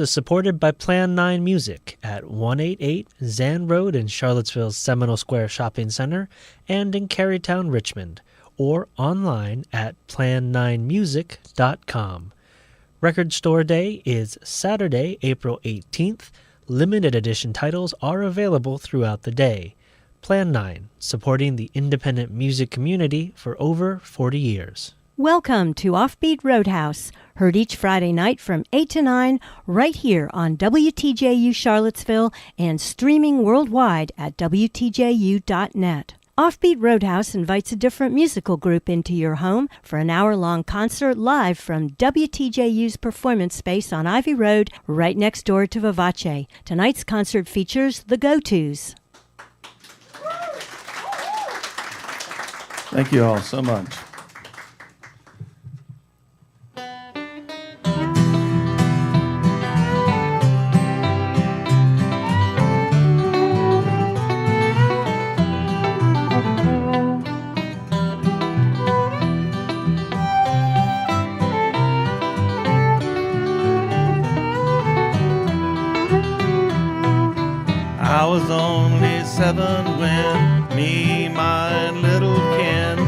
is supported by Plan 9 Music at 188 Zan Road in Charlottesville's Seminole Square Shopping Center and in Carytown, Richmond, or online at plan9music.com. Record Store Day is Saturday, April 18th. Limited edition titles are available throughout the day. Plan 9, supporting the independent music community for over 40 years. Welcome to Offbeat Roadhouse, heard each Friday night from 8 to 9 right here on WTJU Charlottesville and streaming worldwide at WTJU.net. Offbeat Roadhouse invites a different musical group into your home for an hour-long concert live from WTJU's performance space on Ivy Road, right next door to Vivace. Tonight's concert features the GoTos. Thank you all so much. I was only 7 when me, my little kin,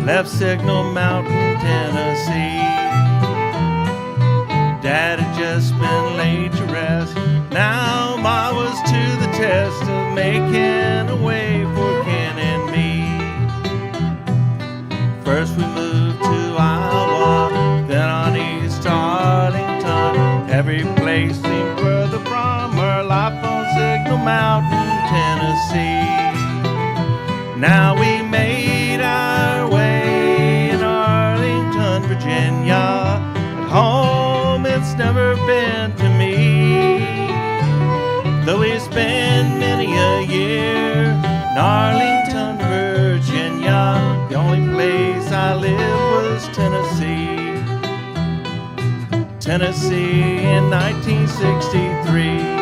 left Signal Mountain, Tennessee. Dad had just been laid to rest. Now Ma was to the test of making a way for Ken and me. First we moved to Iowa, then on east to Arlington. Every place seemed further from her life on Signal Mountain, Tennessee. Now we made our way in Arlington, Virginia. At home it's never been to me, though we spent many a year in Arlington, Virginia. The only place I lived was Tennessee. Tennessee in 1963.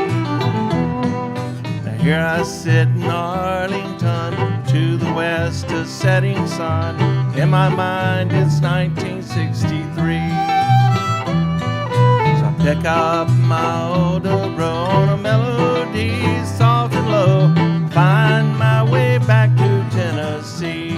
Here I sit in Arlington, to the west a setting sun. In my mind it's 1963. So I pick up my old Rona melody, soft and low, find my way back to Tennessee.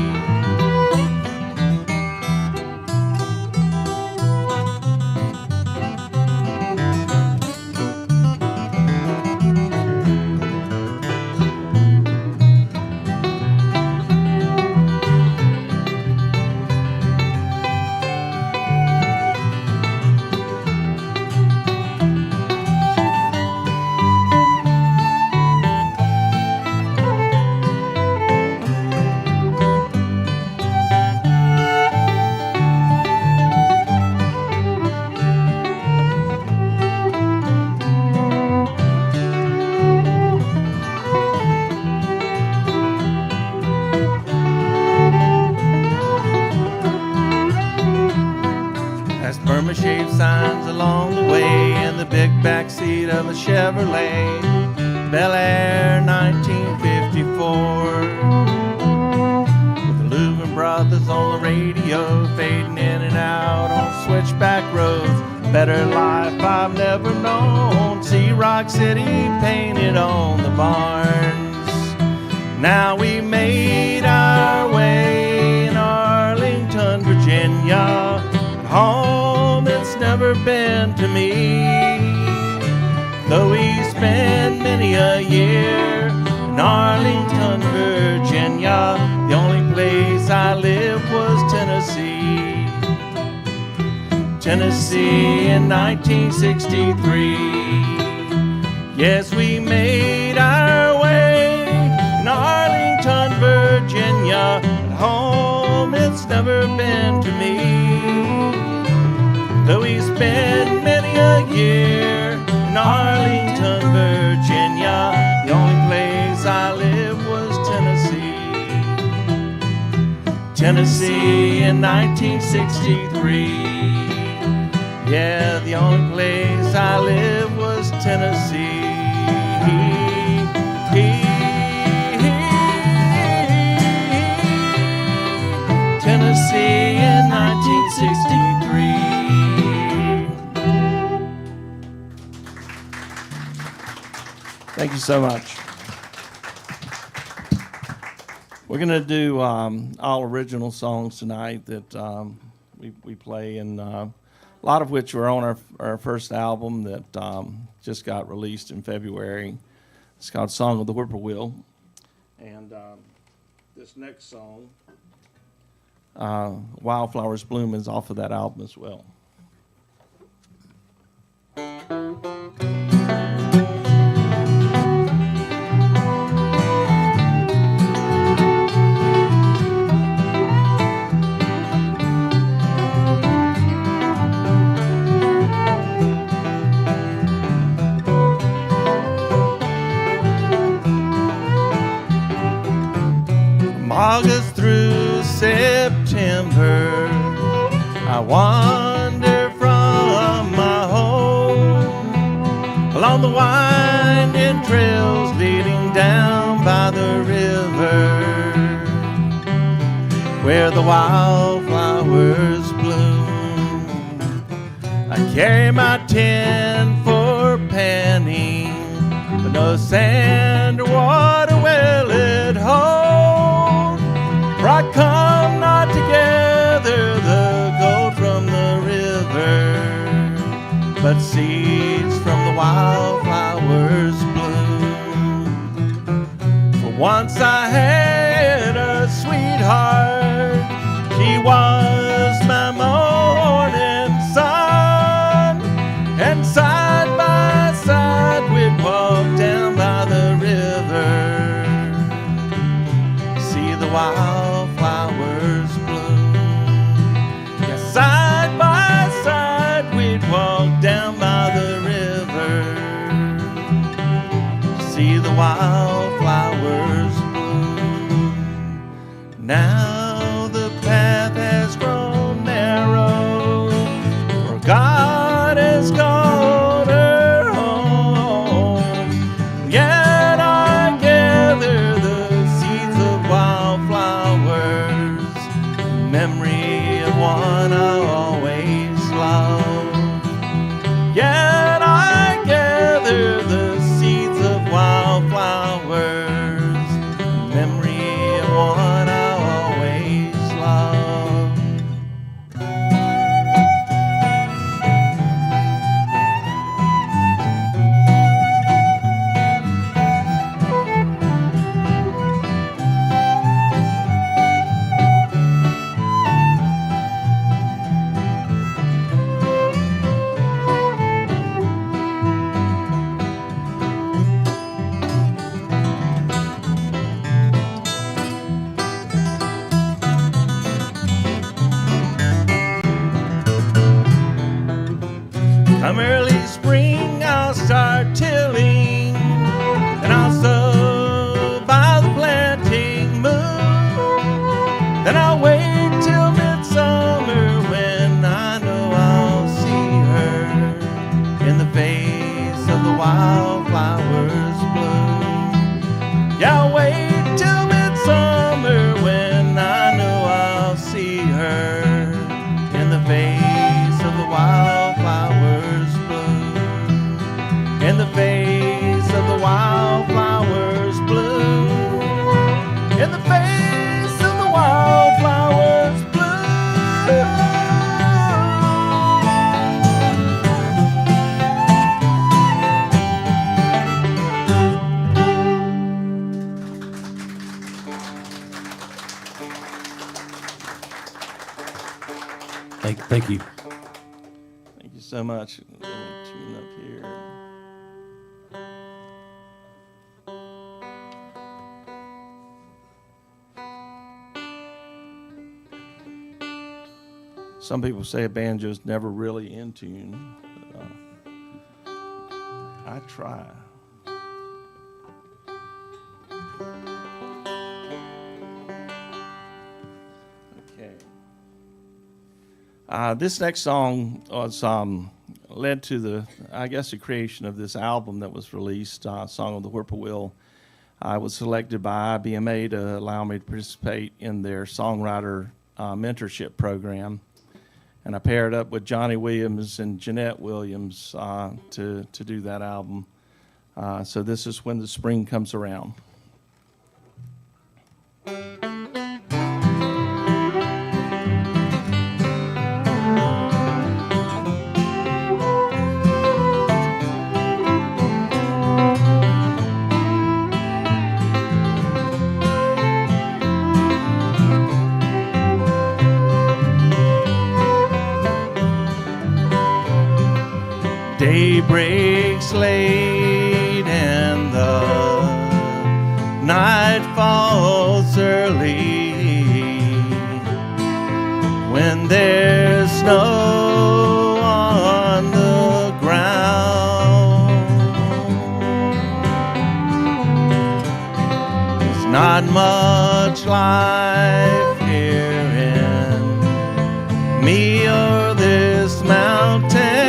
Shaped signs along the way in the big backseat of a Chevrolet Bel Air 1954, with the Louvin Brothers on the radio fading in and out on switchback roads. Better life I've never known. See Rock City painted on the barns. Now we made our way in Arlington, Virginia. At home it's never been to me, though we spent many a year in Arlington, Virginia. The only place I lived was Tennessee. Tennessee in 1963. Yes, we made our way in Arlington, Virginia. At home it's never been to me, though we spent many a year in Arlington, Virginia. The only place I lived was Tennessee. Tennessee in 1963. Yeah, the only place I lived was Tennessee. Tennessee in 1963. Thank you so much. We're going to do all original songs tonight that we play, and a lot of which were on our first album that just got released in February. It's called Song of the Whippoorwill. And this next song, Wildflowers Bloom, is off of that album as well. August through September, I wander from my home along the winding trails leading down by the river, where the wildflowers bloom. I carry my tin for panning, but no sand or water will it hold. For I come not to gather the gold from the river, but seeds from the wildflowers bloom. For once I had a sweetheart, she was my morning sun, and side by side we'd walk down by the river, see the wildflowers bloom. Yes, side by side we'd walk down by the river, see the wildflowers bloom. Now the path has grown narrow, for God has called her home. Yet I gather the seeds of wildflowers, memory of one I always loved. Yet I gather the seeds of wildflowers, memory of one I always loved. Come early spring, I'll start tilling, and I'll sow by the planting moon. Then I'll wait till midsummer, when I know I'll see her in the face of the wildflowers bloom. Yeah, I'll wait till midsummer, when I know I'll see her in the face of the wildflowers bloom, in the face of the wildflowers bloom, in the face of the wildflowers bloom. Thank you. Thank you so much. Let me tune up here. Some people say a banjo's never really in tune. But, I try. Okay. This next song was led to the creation of this album that was released, Song of the Whippoorwill. I was selected by IBMA to allow me to participate in their songwriter mentorship program. And I paired up with Johnny Williams and Jeanette Williams to do that album. So this is when the spring comes around. Day breaks late and the night falls early. When there's snow on the ground, there's not much life here in me or this mountain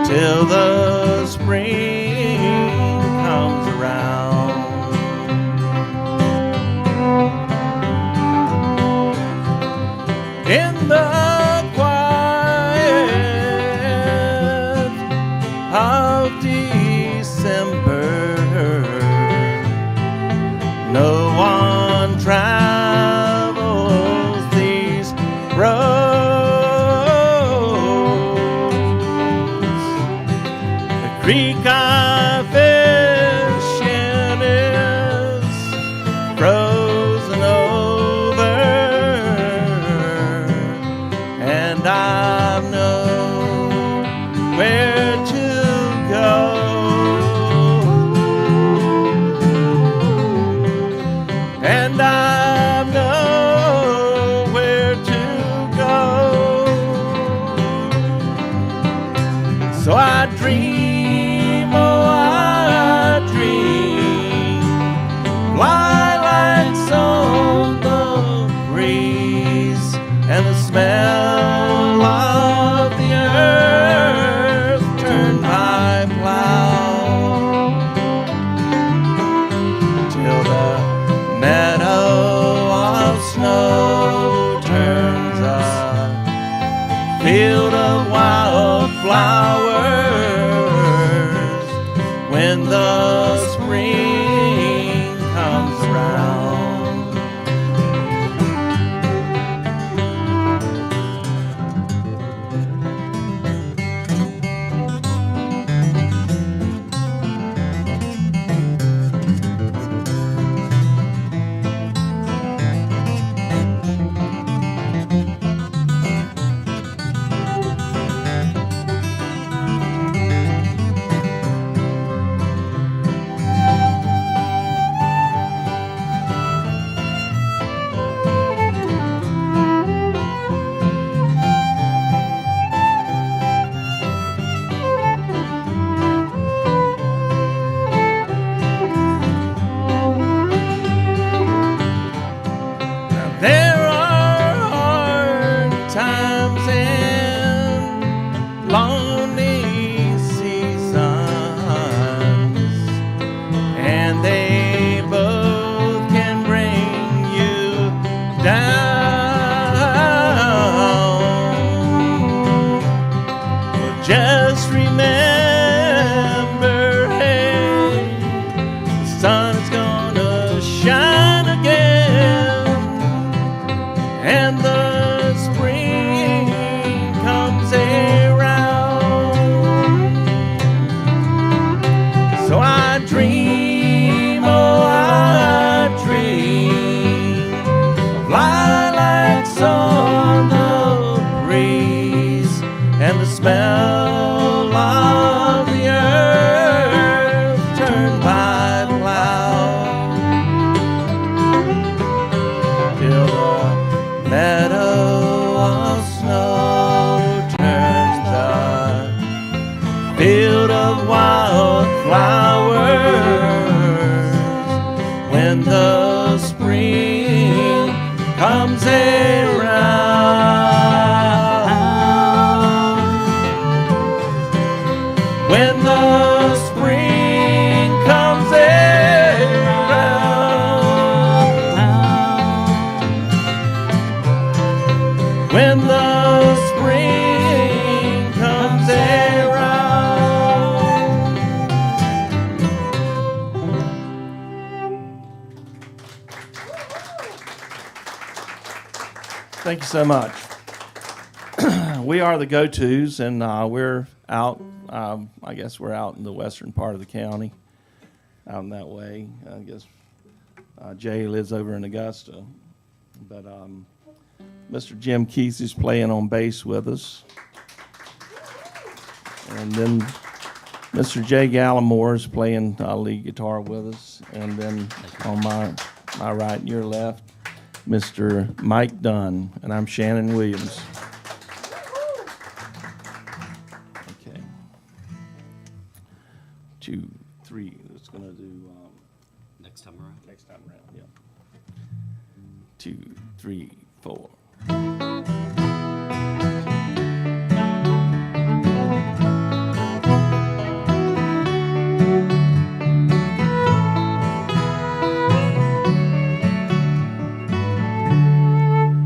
till the spring comes around. In the quiet of December, no one travels these roads. Creek I fish in is frozen over, and I know where to go. And I know where to go. So I dream. Lilacs on the breeze and the smell of the earth turned by plow till the meadow of snow turns a field of wildflowers when the spring comes around. There are hard times and lonely seasons, and they both can bring you down. But just remember, hey, the sun is gonna shine again. And the spring comes around. So I dream, oh I dream of lilacs on the breeze and the smell of the earth turned by plow till the meadow of snow turns the field of wildflowers when the spring comes around. When the spring comes around. When the spring comes around. Thank you so much. We are the GoTos, and we're out. I guess we're out in the western part of the county, out in that way. I guess Jay lives over in Augusta, but Mr. Jim Keith is playing on bass with us, and then Mr. Jay Gallimore is playing lead guitar with us, and then on my right and your left, Mr. Mike Dunn, and I'm Shannon Williams. Okay. 2, 3. It's gonna do Next time around. next time around. Yeah. 2, 3, 4.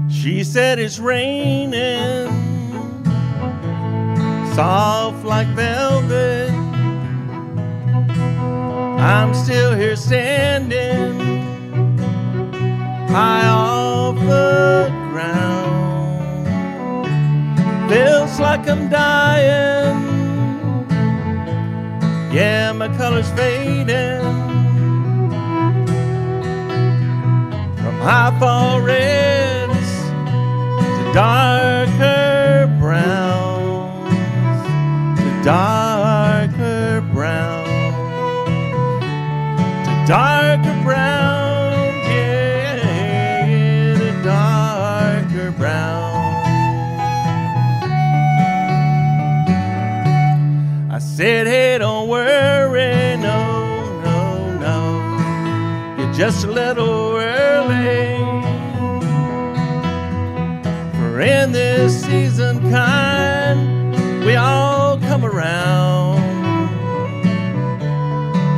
She said it's raining, soft like velvet. I'm still here standing, high off the ground. Feels like I'm dying, yeah, my color's fading from high fall reds to darker browns, to darker browns, to darker browns, yeah, to darker browns. I said, hey, don't worry, no, no, no, you're just a little early. For in this season kind, we all come around.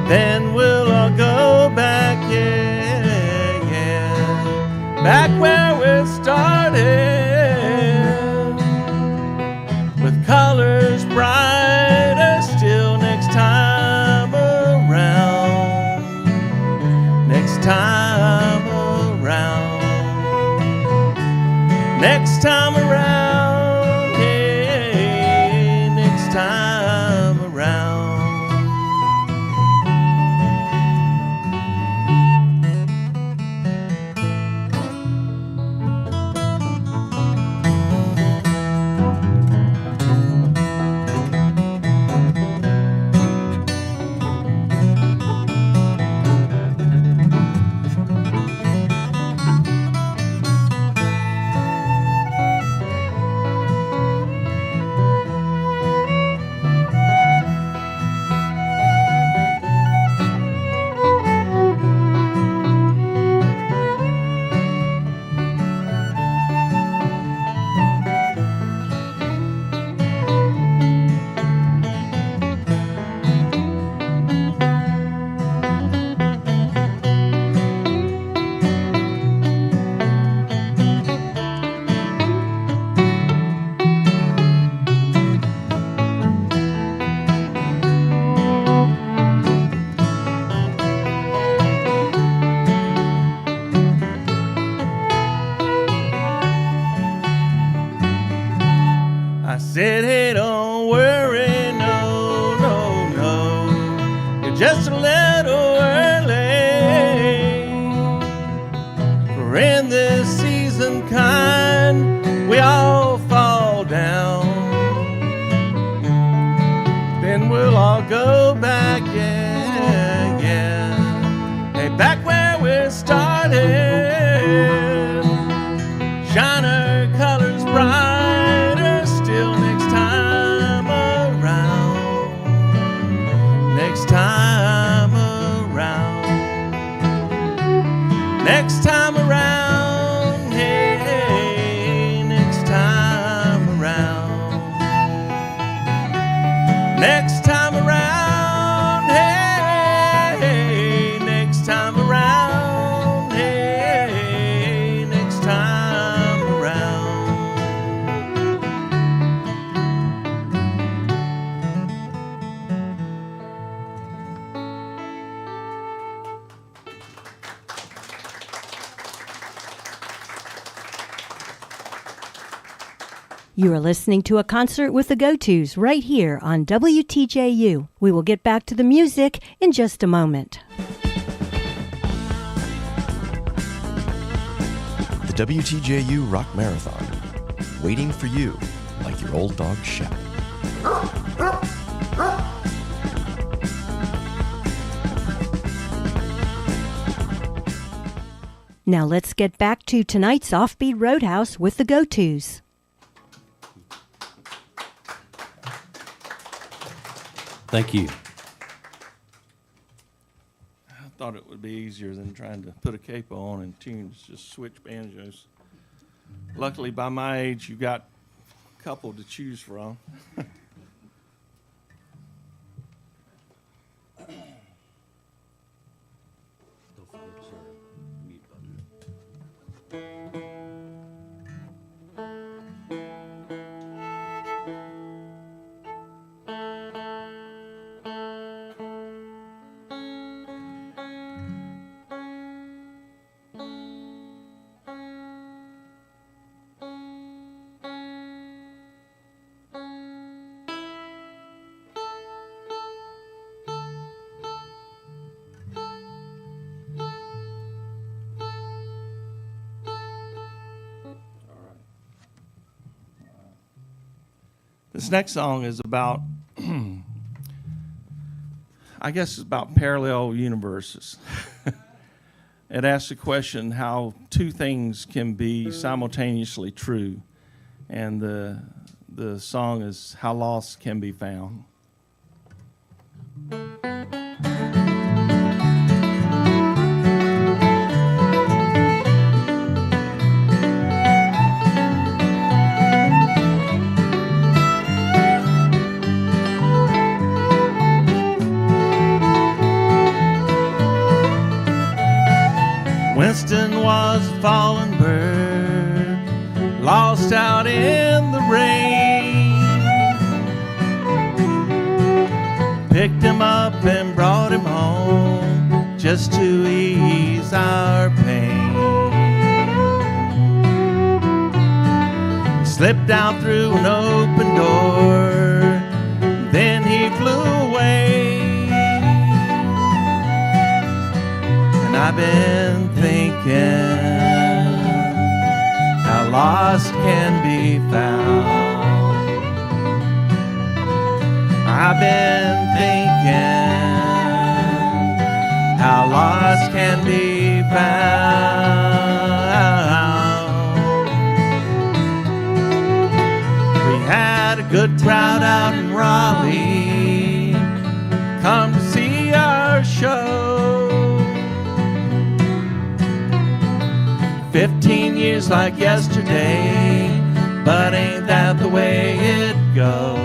Then we'll all go back, yeah, yeah, back where we started, with colors brighter still next time around, next time around, next time around, yeah, next time around. You are listening to a concert with the GoTos right here on WTJU. We will get back to the music in just a moment. The WTJU Rock Marathon, waiting for you like your old dog Shep. Now let's get back to tonight's Offbeat Roadhouse with the GoTos. Thank you. I thought it would be easier than trying to put a capo on and tunes, just switch banjos. Luckily, by my age, you've got a couple to choose from. Don't forget your mute button. This next song is about, I guess it's about parallel universes. It asks the question how two things can be simultaneously true. And the song is How Lost Can Be Found. Winston was a fallen bird, lost out in the rain. Picked him up and brought him home just to ease our pain. He slipped out through an open door, then he flew away. And I've been thinking how lost can be found. I've been thinking how lost can be found. We had a good crowd out in Raleigh come to see our show. 15 years like yesterday, but ain't that the way it goes?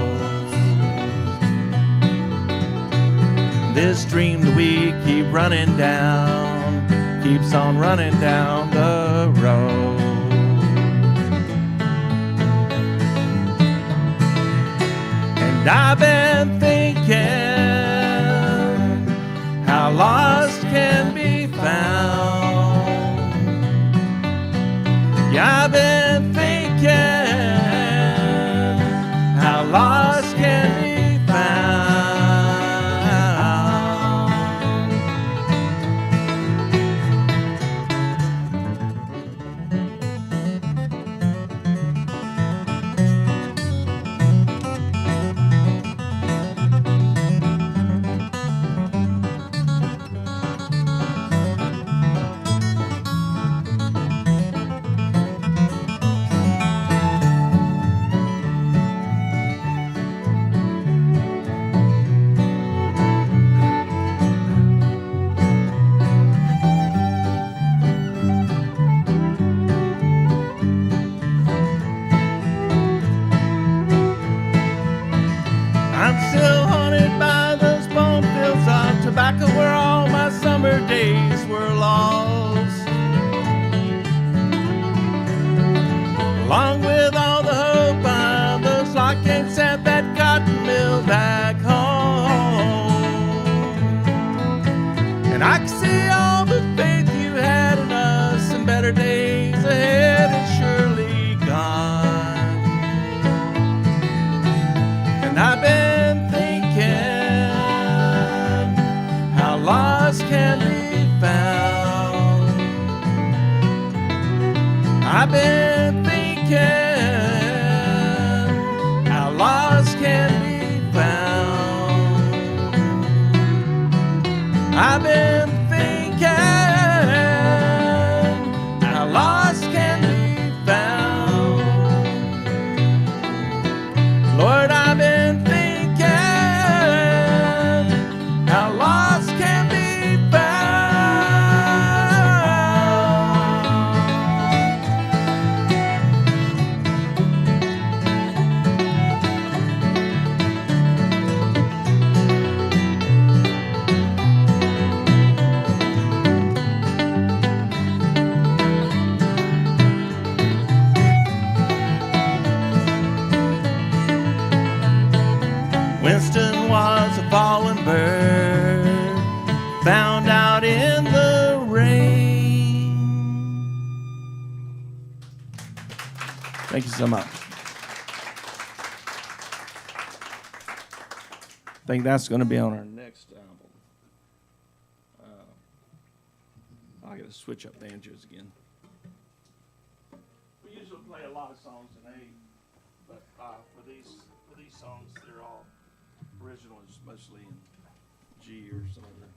This dream that we keep running down keeps on running down the road. And I've been thinking how lost can be found. Yeah, I've been thinking how lost can be found. I'm still haunted by those bone fields of tobacco where all my summer days were lost. Along with all the hope of those lockgates at that cotton mill back home. And I can see all the faith you had in us and better days ahead is surely gone. been thinking how lost can be found. I've been thinking how lost can be found. Lord, I've been thinking how lost can be found. Winston was a fallen bird, found out in the rain. Thank you so much. I think that's going to be on our next album. I got to switch up banjos again. We usually play a lot of songs in A, but for these songs, they're all original is mostly in G or some other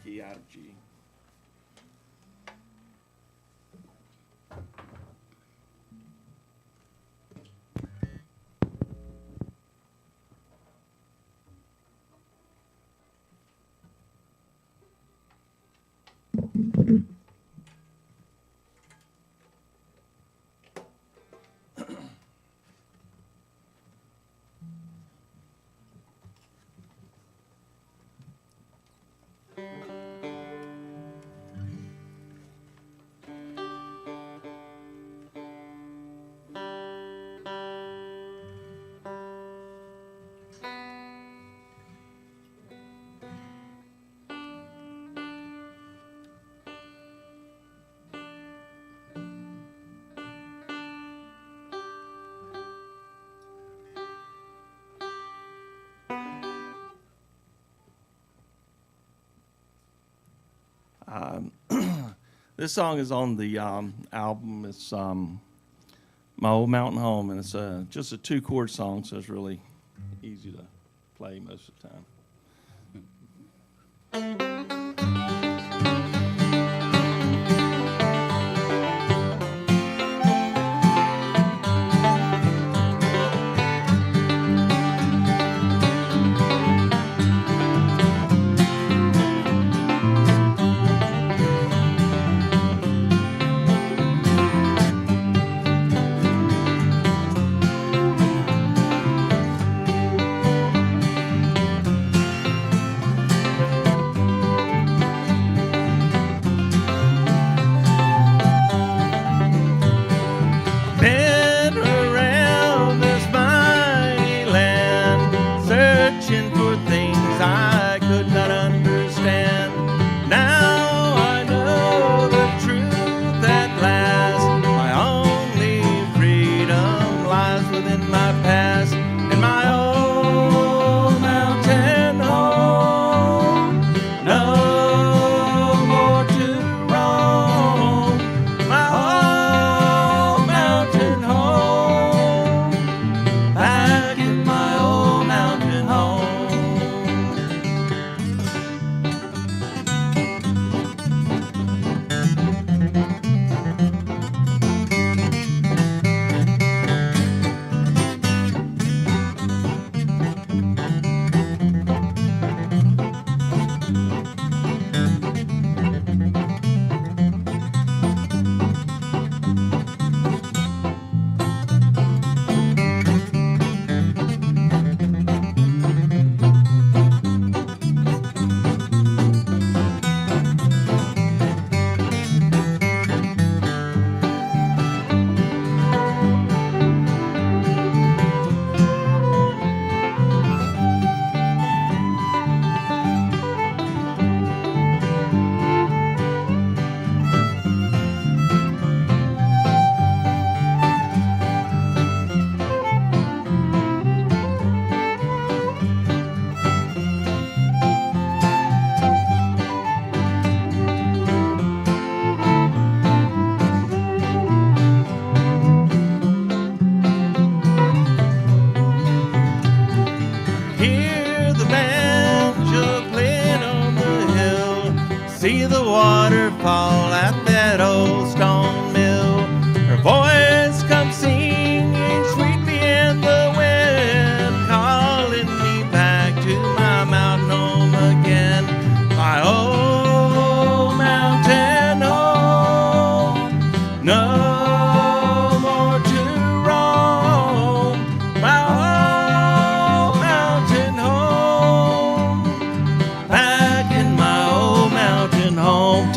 key out of G. This song is on the album. It's My Old Mountain Home, and it's just a 2-chord song, so it's really easy to play most of the time.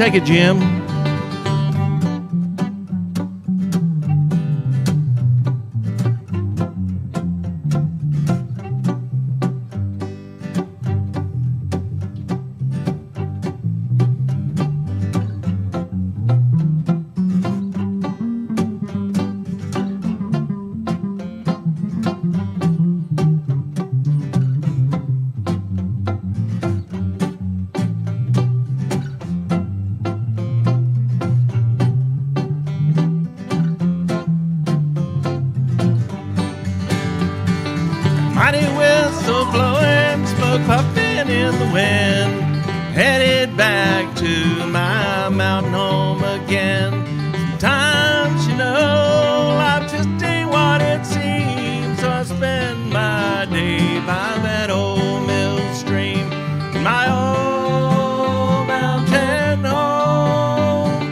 Take it, Jim. Mighty whistle blowing, smoke puffing in the wind, headed back to my mountain home again. Sometimes, you know, life just ain't what it seems, so I spend my day by that old mill stream, my old mountain home.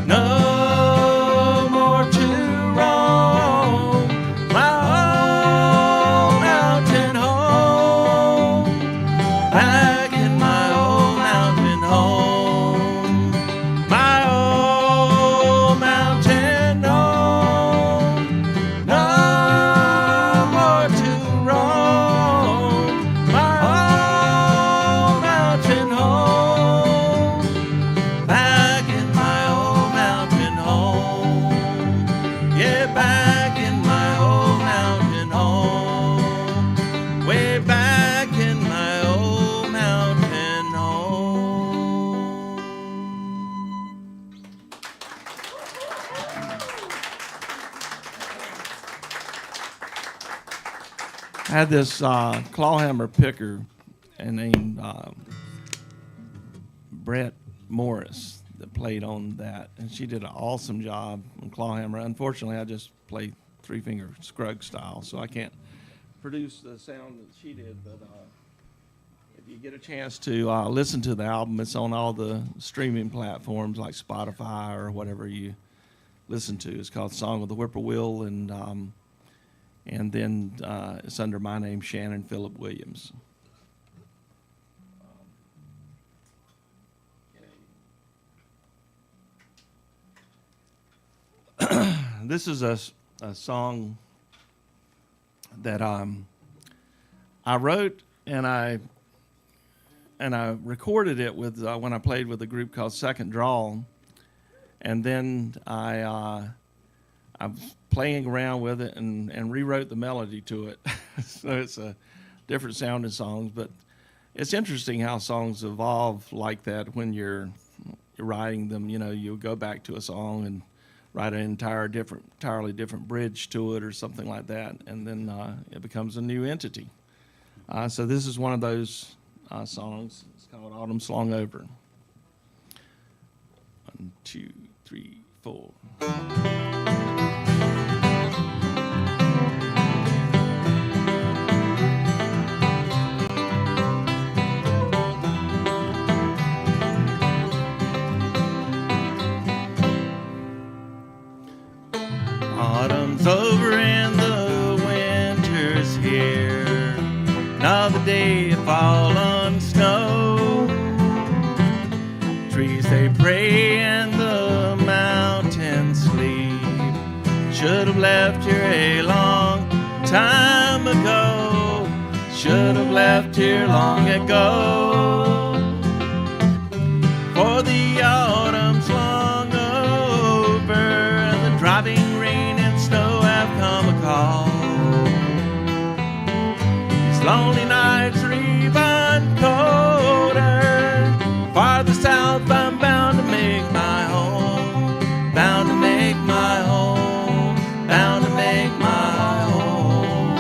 No more to roam, my old mountain home, back in my old mountain home, my old mountain home. No more to roam, my old mountain home, back in my old mountain home. Yeah, back in my old mountain home, way back in my old mountain home. I had this clawhammer picker named Brett Morris that played on that, and she did an awesome job on clawhammer. Unfortunately, I just play three-finger Scruggs style, so I can't produce the sound that she did, but if you get a chance to listen to the album, it's on all the streaming platforms like Spotify or whatever you listen to. It's called Song of the Whippoorwill, and then it's under my name, Shannon Phillip Williams. This is a song that I wrote, and I recorded it with when I played with a group called Second Draw, and then I was playing around with it and rewrote the melody to it. So it's a different sounding songs, but it's interesting how songs evolve like that when you're writing them. You know, you'll go back to a song and write an entirely different bridge to it or something like that, and then it becomes a new entity. So this is one of those songs. It's called Autumn's Long Over. 1, 2, 3, 4. Autumn's over and the winter's here. Another day of fallen snow. Trees they pray and the mountains sleep. Should have left here a long time ago. Should have left here long ago. For the autumn's long over and the driving rain and snow have come a call. These lonely nights are even colder. Farther south I'm bound to make my home. Bound to make my home. Bound to make my home.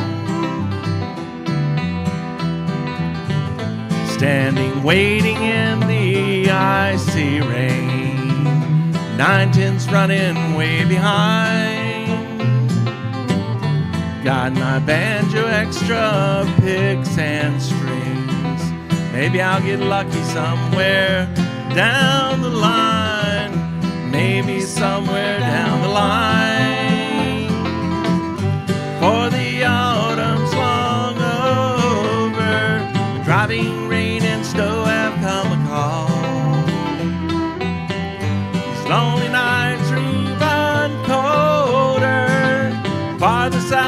Standing waiting in the icy rain. 9/10's running way behind. Got my banjo extra picks and strings. Maybe I'll get lucky somewhere down the line. Maybe somewhere down the line. For the autumn's long over. The driving rain and snow have come a call.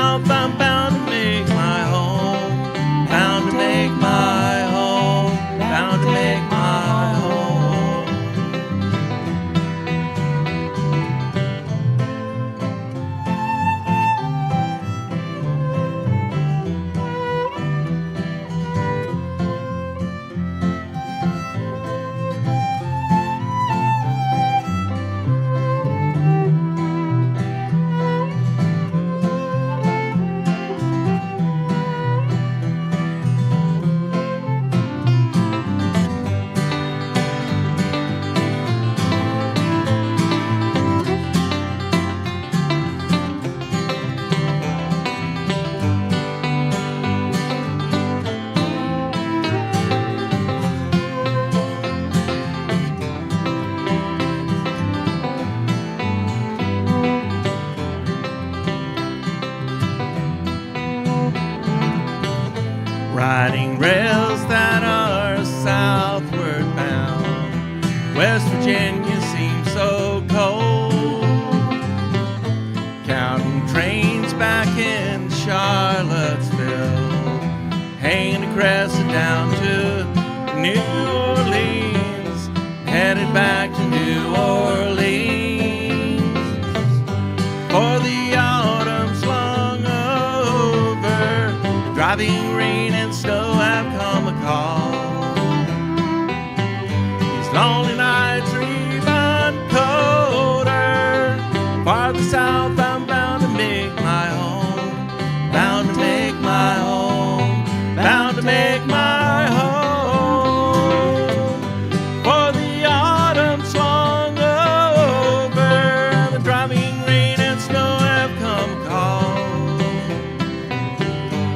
south, I'm bound to make my home. Bound to make my home. Bound to make my home. Riding rails that are southward bound. West Virginia seems so cold. Counting trains back in Charlottesville. Hanging a crescent down to New Orleans. Headed back to New Orleans. For the autumn swung over. Driving rain and snow have come a call. These lonely nights are even colder. Farther south, I'm bound to make my home. Bound to make my home. Bound to make my home. For the autumn swung over. The driving rain and snow have come a call.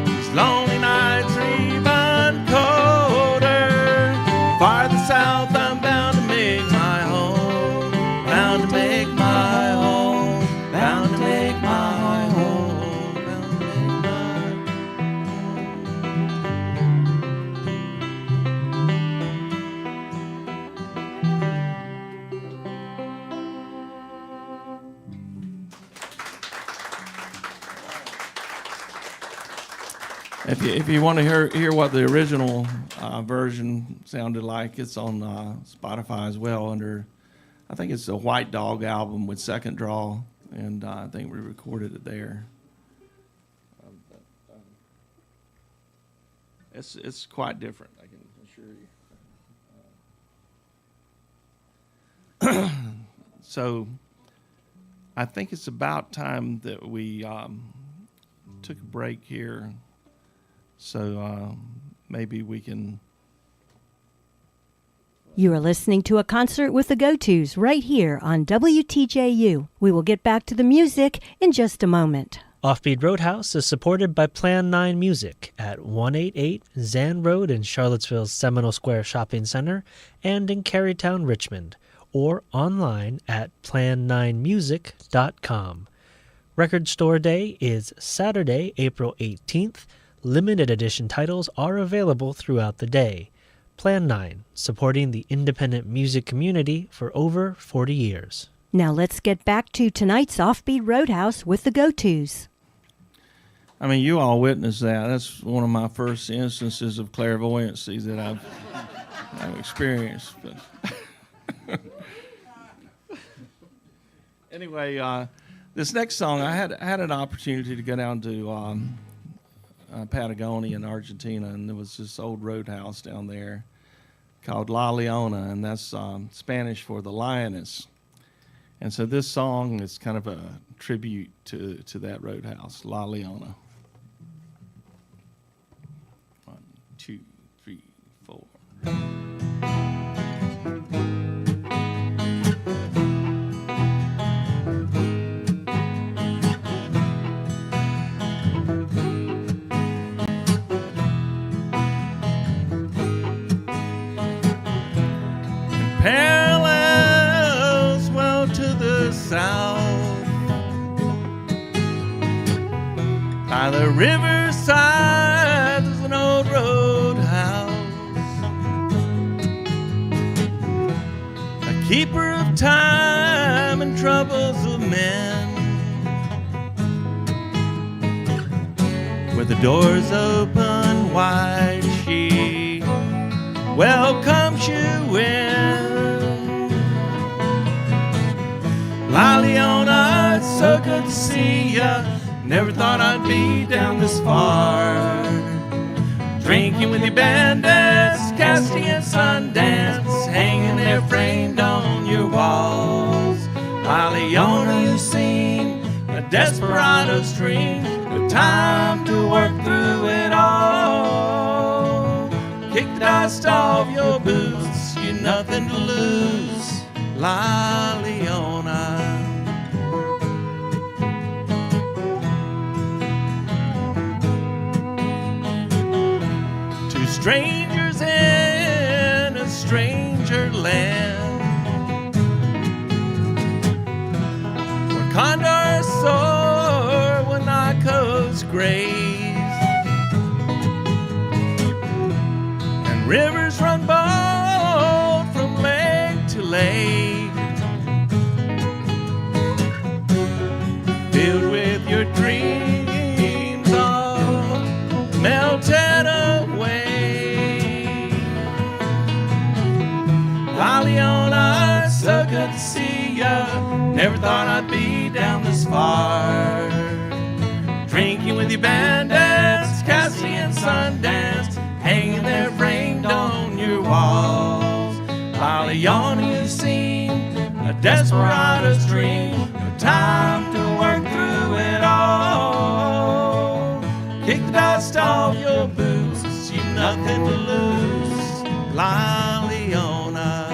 These lonely nights are even colder. Farther south, I'm bound to make my home. Bound to make my home. Bound to make my home. Bound to make my If you want to hear what the original version sounded like, it's on Spotify as well under, I think it's a White Dog album with Second Draw, and I think we recorded it there. It's quite different, I can assure you. So I think it's about time that we took a break here. So maybe we can. You are listening to a concert with the GoTos right here on WTJU. We will get back to the music in just a moment. Offbeat Roadhouse is supported by Plan 9 Music at 188 Zan Road in Charlottesville's Seminole Square Shopping Center and in Carytown, Richmond, or online at plan9music.com. Record Store Day is Saturday, April 18th. Limited edition titles are available throughout the day. Plan 9, supporting the independent music community for over 40 years. Now let's get back to tonight's Offbeat Roadhouse with the GoTos. I mean, you all witnessed that. That's one of my first instances of clairvoyancy that I've experienced. But anyway, this next song, I had an opportunity to go down to Patagonia in Argentina, and there was this old roadhouse down there called La Leona, and that's Spanish for the lioness. And so this song is kind of a tribute to that roadhouse, La Leona. 1, 2, 3, 4. Parallels well to the south, by the riverside there's an old roadhouse, a keeper of time and troubles of men. where the doors open wide, she welcomes you in. La Leona, it's so good to see ya. Never thought I'd be down this far. Drinking with your bandits, casting and Sundance, hanging there framed on your walls. La Leona, you seem a desperado's dream, no time to work through it all. Kick the dust off your boots, you nothing to lose, La Leona. Two strangers in a stranger land, where condors soar, when Icos graze, and rivers run bold from lake to lake, filled with your dreams all melted away. La Leona, so good to see ya. Never thought I'd be down this far. Drinking with your bandits, casting and Sundance, hanging there framed on your walls. La Leona, you seem a desperado's dream, no time to work through it all. Kick the dust off your boots, you've nothing to lose, La Leona.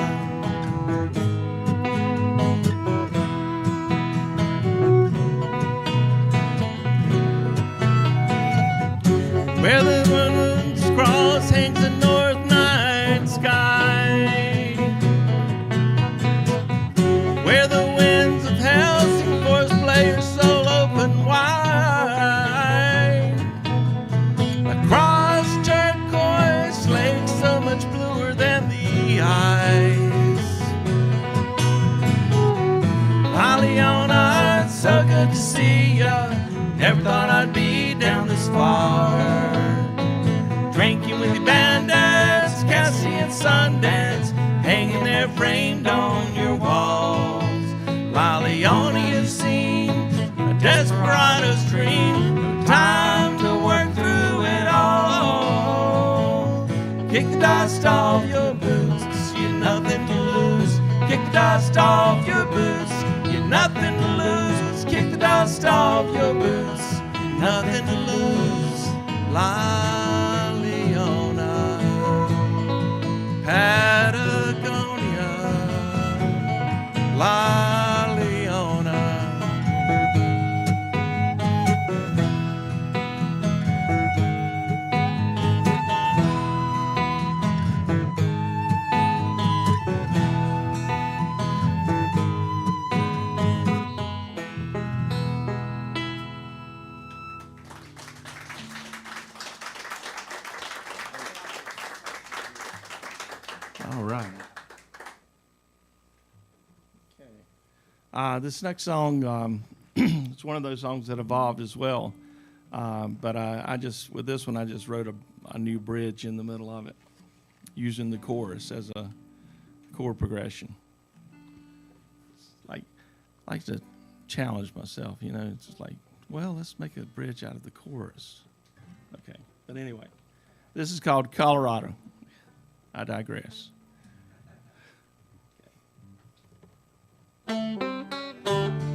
Where the moon's cross hangs the north night sky, where the winds of hell sing force play your soul open wide. Across turquoise lakes so much bluer than the ice. La Leona, it's so good to see ya. Never thought I'd be down this far. Drinking with your bandits, casting and Sundance, hanging there framed on your walls. La Leona, you seem a desperado's dream, no time to work through it all. Kick the dust off your boots, you nothing to lose. Kick the dust off your boots, you nothing to lose. Kick the dust off your boots, nothing to lose. La Leona, Patagonia, La Leona. All right. This next song, it's one of those songs that evolved as well. But I just, with this one, I just wrote a new bridge in the middle of it, using the chorus as a chord progression. I like to challenge myself, you know. It's just like, well, let's make a bridge out of the chorus. Okay. But anyway, this is called Colorado. I digress. Oh,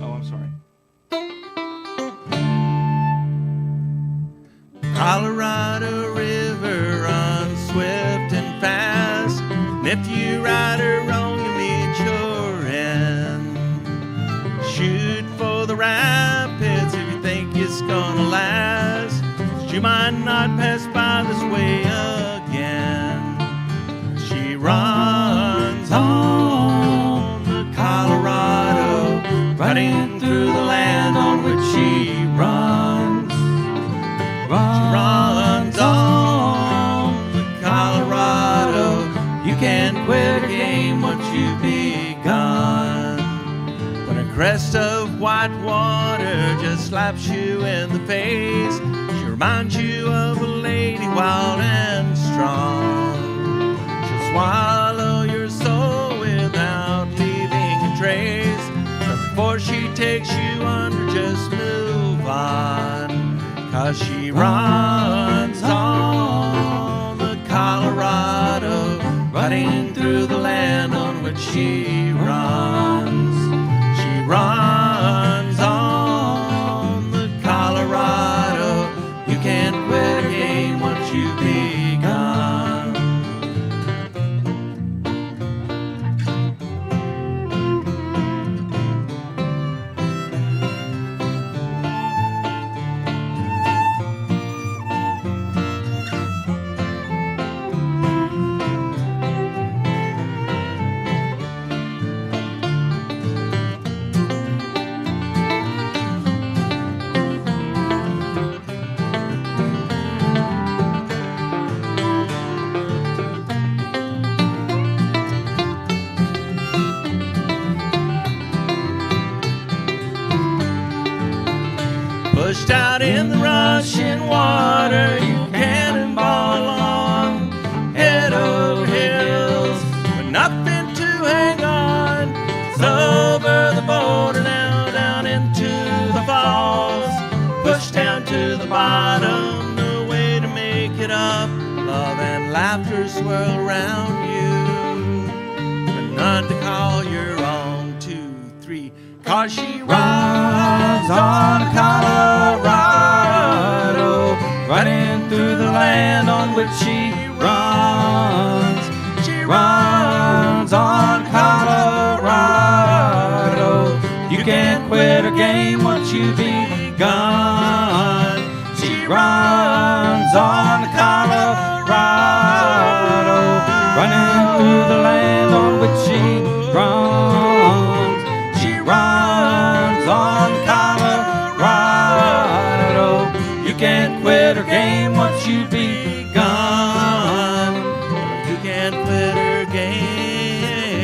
I'm sorry. Colorado River runs swift and fast, and if you ride her wrong, you meet your end. Shoot for the rapids if you think it's gonna last, 'cause you might not pass by this way again. She runs on the Colorado, riding through the land on which she runs. She runs on the Colorado. You can't quit a game once you've begun. When a crest of white water just slaps you in the face, she reminds you of a lady wild and strong. She'll swallow your soul without leaving a trace. But before she takes you under, just move on, 'cause she runs on the Colorado, running through the land on which she runs. She runs on the Colorado. You can't quit a game once you've begun. Pushed out in the rushing water, you cannonball along, head over heels, with nothing to hang on. It's over the border now, down into the falls, pushed down to the bottom, no way to make it up. Love and laughter swirl around you, but none to call your own. 2, 3, 'cause she runs on Colorado, running through the land on which she runs. She runs on Colorado. You can't quit a game once you've begun. She runs on Colorado, running through the land on which she runs. She runs on Colorado. You can't quit her game once you've begun. You can't quit her game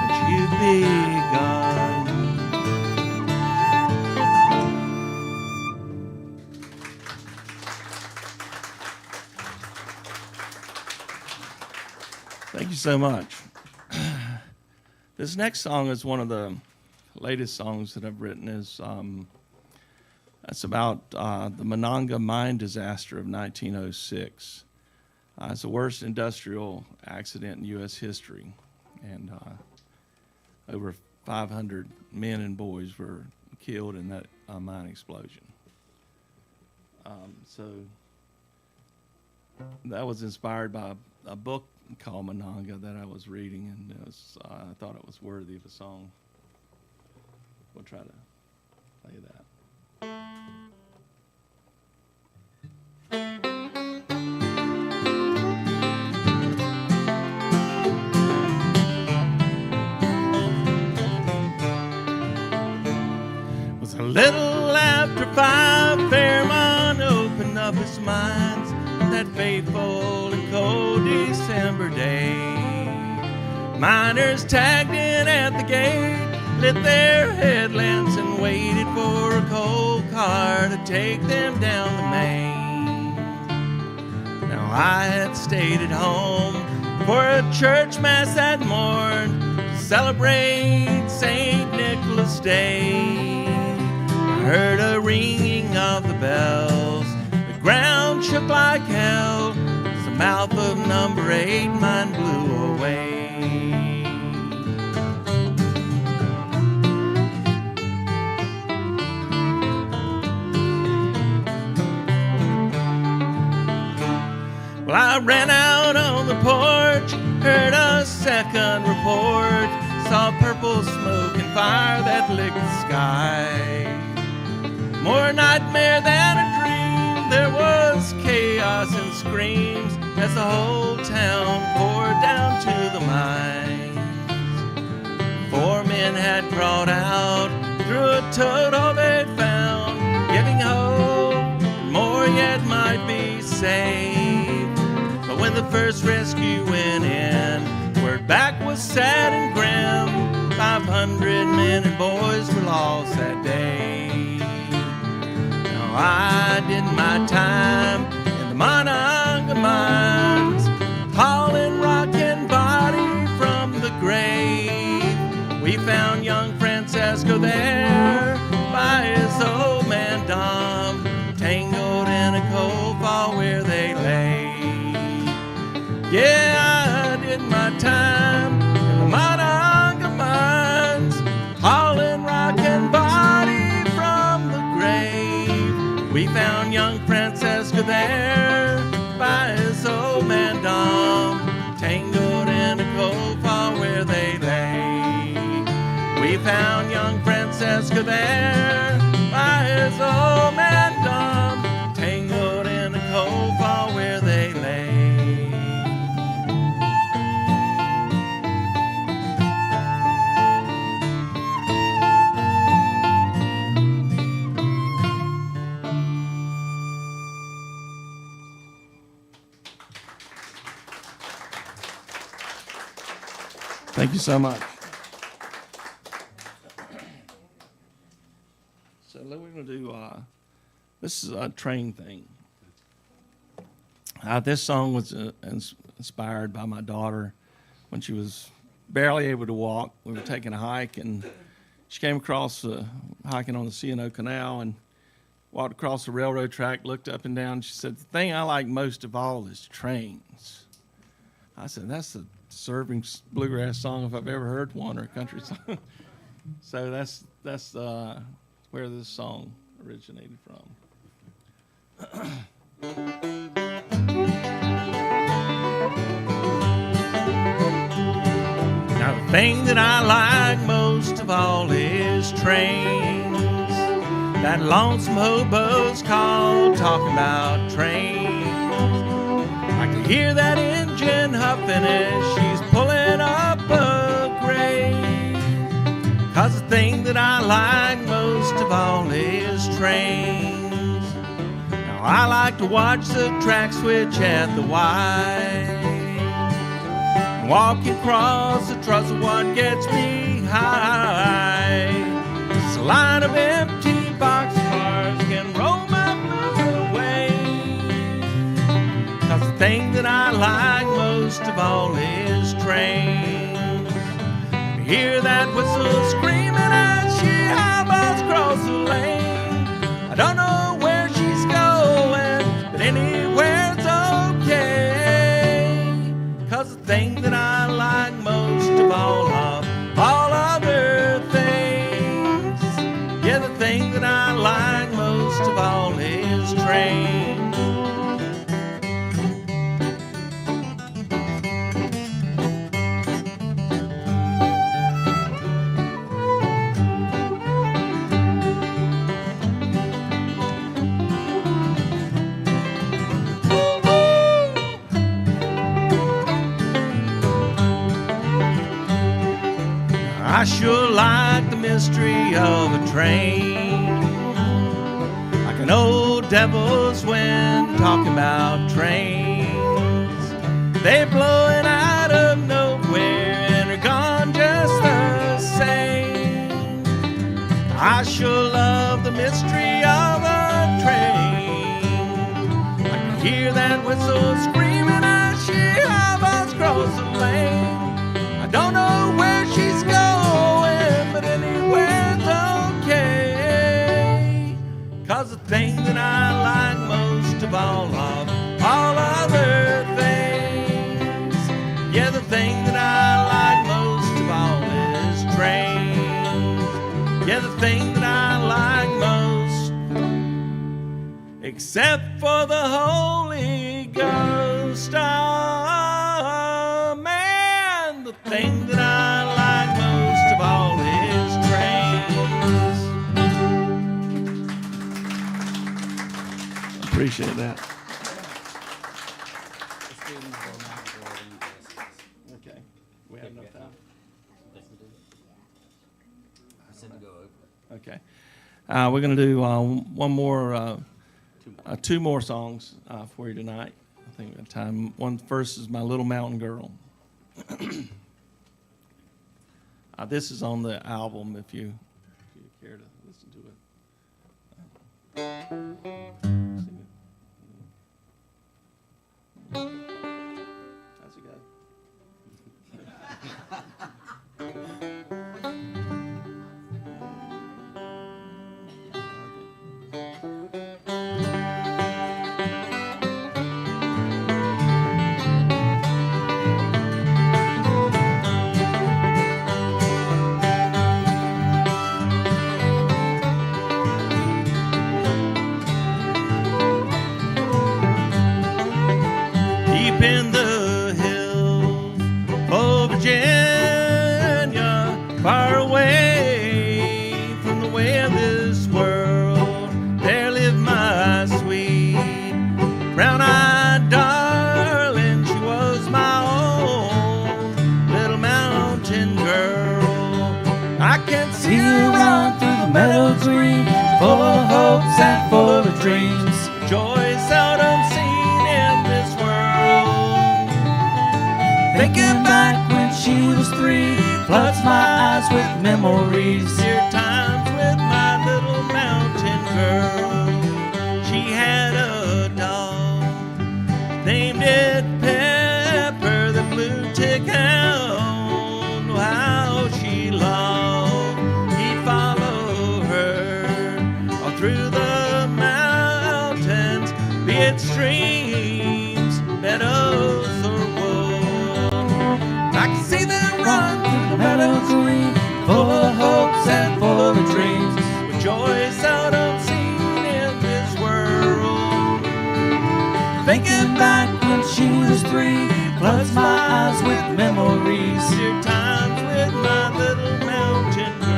once you've begun. Thank you so much. This next song is one of the latest songs that I've written. It's about the Monongah mine disaster of 1906. It's the worst industrial accident in U.S. history, and over 500 men and boys were killed in that mine explosion. So that was inspired by a book called Monongah that I was reading, and I thought it was worthy of a song. We'll try to play that. Was a little after 5, Fairmont opened up its mines that fateful and cold December day. Miners tagged in at the gate, lit their headlamps and waited for a coal car to take them down the main. Now I had stayed at home for a church mass that morn to celebrate St. Nicholas Day. I heard a ringing of the bells, the ground shook like hell as the mouth of number 8 mine blew away. Well, I ran out on the porch, heard a second report, saw purple smoke and fire that licked the sky. More nightmare than a dream, there was chaos and screams as the whole town poured down to the mines. 4 men had crawled out through a total they found, giving hope more yet might be saved. But when the first rescue went in, word back was sad and grim. 500 men and boys were lost that day. did my time in the Monongah mines, hauling rock and body from the grave. We found young Francesco there by his old man Dom, tangled in a coal fall where they lay. Yeah, I did my time in the Monongah mines, hauling rock and body from the grave. We found young Francesca there by his old man Dom, tangled in a coal fall where they lay. We found young Francesca there by his old man Dom, tangled in a coal fall where they lay. Thank you so much. So we're going to do, this is a train thing. This song was inspired by my daughter when she was barely able to walk. We were taking a hike, and she came across hiking on the C&O Canal and walked across the railroad track, looked up and down. She said, "The thing I like most of all is trains." I said, "That's the serving bluegrass song if I've ever heard one, or a country song." So that's where this song originated from. Now the thing that I like most of all is trains. That lonesome hobo's call talking about trains. I can hear that engine huffing as she's pulling up a grade. 'Cause the thing that I like most of all is trains. Now I like to watch the track switch at the Y, walking across the trestle, what gets me high. It's a line of empty boxcars can roll my mood away. 'Cause the thing that I like most of all is trains. Hear that whistle screaming as she highballs across the lane. I don't know where she's going, but anywhere's okay. 'Cause the thing that I like most of all other things, yeah, the thing that I like most of all is trains. I sure like the mystery of a train, like an old devil's wind talking about trains. They're blowing out of nowhere and are gone just the same. I sure love the mystery of a train. I can hear that whistle screaming as she highballs across the lane. I don't know where she's going, but anywhere's okay. 'Cause the thing that I like most of all other things, yeah, the thing that I like most of all is trains. Yeah, the thing that I like most, except for the Holy Ghost. Oh, man, the thing that I like most of all is trains. Appreciate that. Okay, we have enough time. Okay, we're going to do one more, two more songs for you tonight. I think we have time. One first is "My Little Mountain Girl." This is on the album if you care to listen to it. floods my eyes with memories. Dear times with my little mountain girl. She had a dog, named it Pepper, the blue tick hound. Oh, how she loved, he'd follow her all through the mountains, be it streams, meadows, or wood. I can see them run through the meadow green, full of hopes and full of dreams, with joy seldom seen in this world. Thinking back when she was 3, floods my eyes with memories. Dear times with my little mountain girl.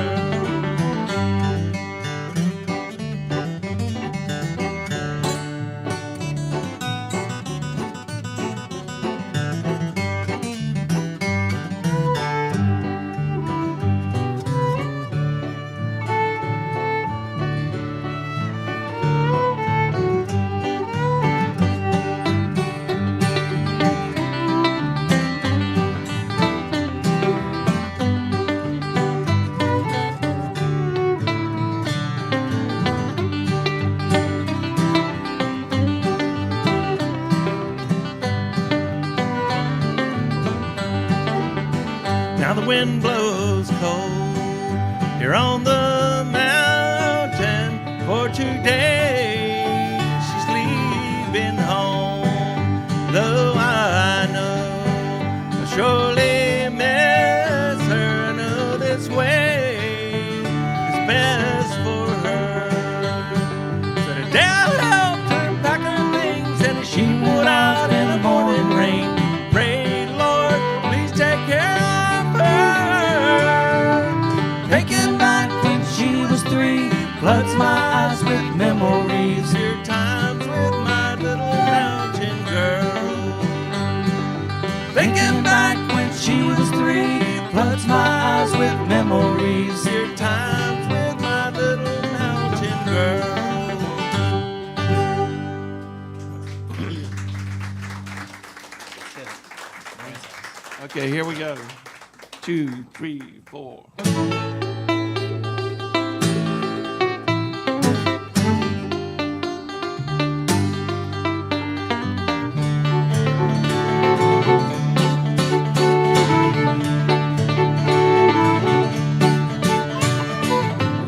Now the wind blows cold here on the mountain for 2 days. She's leaving home, though I know I'll surely miss her. I know this way is best for her. So the dad helped her pack her things, and as she went out in the morning rain, prayed, Lord, please take care. Thinking back when she was 3, floods my eyes with memories. Dear times with my little mountain girl. Thinking back when she was 3, floods my eyes with memories. Dear times with my little mountain girl. Okay, here we go. 2, 3, 4.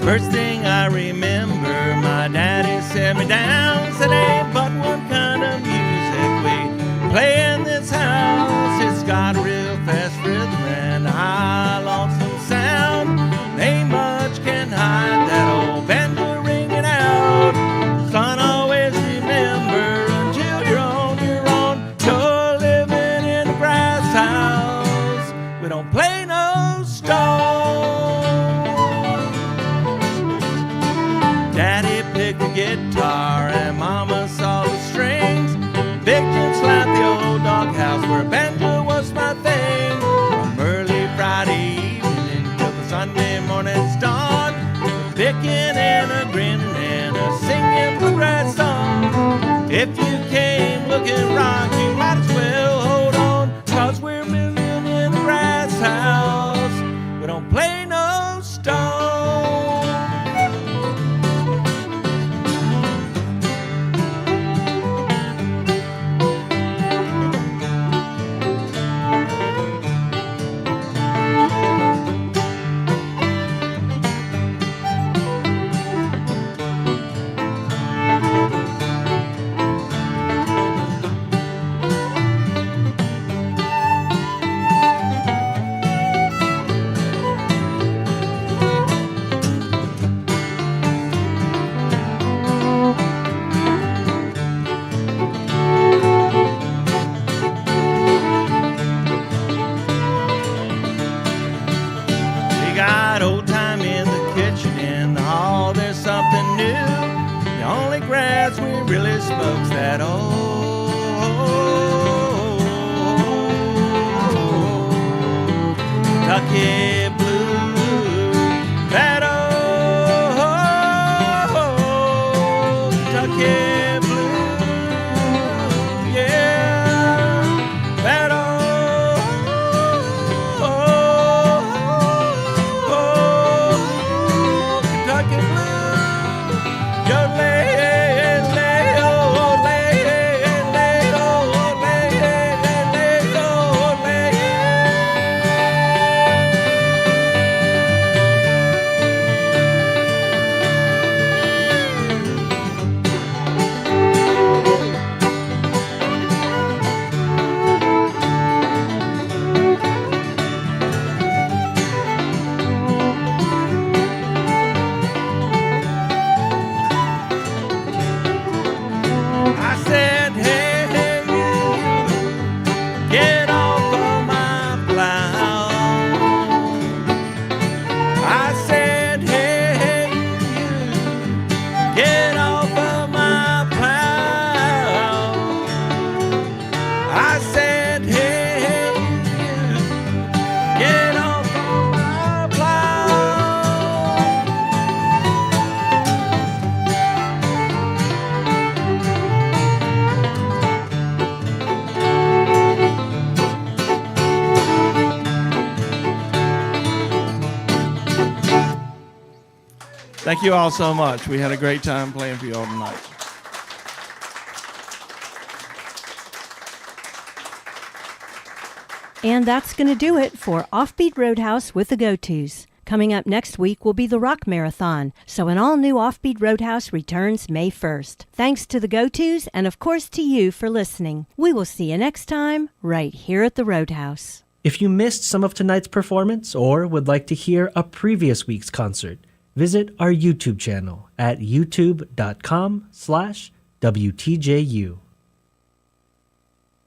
First thing I remember, my daddy set me down, said ain't but one kind of music we play in this house. It's got a real fast rhythm and a high lonesome sound. Ain't much can hide that old banjo ringing out. Son, always remember until you're on your own, you're living in a grass house. We don't play no stone. Daddy picked the guitar and Mama saw the strings. Big Jim slapped the old doghouse where banjo was my thing. From early Friday evening till the Sunday morning's dawn, picking and a grinning and a singing bluegrass song. If you came looking rock, you might as well hold on, 'cause we're living in a grass house. We don't play no stone. Got old time in the kitchen, in the hall there's something new. The only grass we really smoke's that old Kentucky blue. That old Kentucky blue, yeah. That old Thank you all so much. We had a great time playing for you all tonight. And that's going to do it for Offbeat Roadhouse with the GoTos. Coming up next week will be the Rock Marathon, so an all-new Offbeat Roadhouse returns May 1st. Thanks to the GoTos and, of course, to you for listening. We will see you next time right here at the Roadhouse. If you missed some of tonight's performance or would like to hear a previous week's concert, visit our YouTube channel at youtube.com/WTJU.